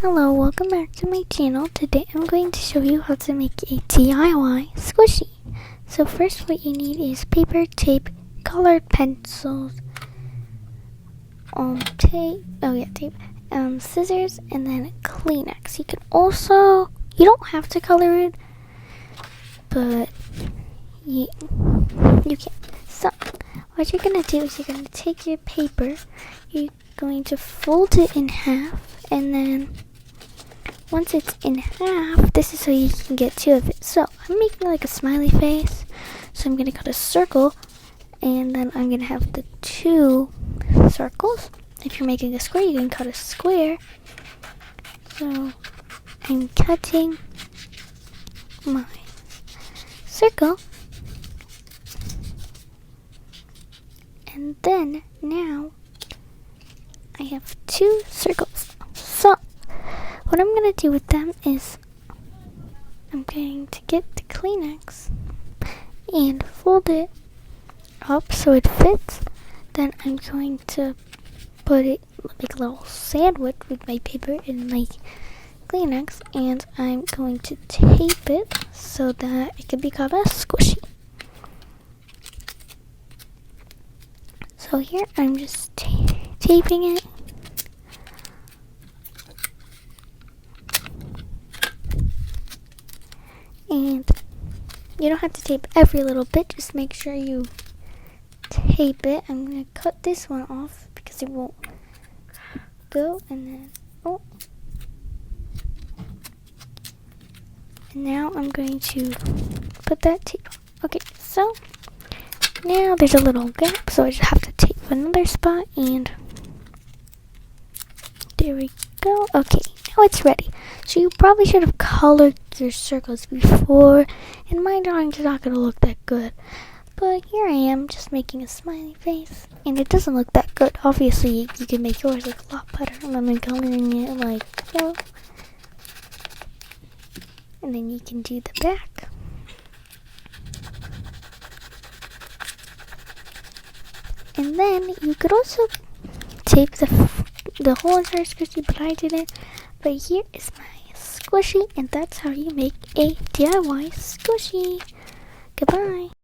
Hello, welcome back to my channel. Today I'm going to show you how to make a DIY squishy. So first what you need is paper, tape, colored pencils, tape, scissors, and then Kleenex. You don't have to color it, but you can. So what you're going to do is you're going to take your paper, you're going to fold it in half, and then once it's in half, this is so you can get two of it. So I'm making like a smiley face. So I'm going to cut a circle, and then I'm going to have the two circles. If you're making a square, you can cut a square. So I'm cutting my circle. And then now I have two circles. So what I'm going to do with them is I'm going to get the Kleenex and fold it up so it fits. Then I'm going to make a little sandwich with my paper and my Kleenex, and I'm going to tape it so that it can become a squishy. So here I'm just taping it. And you don't have to tape every little bit, just make sure you tape it. I'm going to cut this one off because it won't go, and then, and now I'm going to put that tape on. Okay, so now there's a little gap, so I just have to tape another spot, and there we go. Okay, now it's ready. So you probably should have colored your circles before, and my drawings are not going to look that good. But here I am, just making a smiley face, and it doesn't look that good. Obviously, you can make yours look a lot better. And I'm coloring it like so. And then you can do the back. And then you could also tape the whole entire squishy, but I didn't. But here is my squishy, and that's how you make a DIY squishy. Goodbye.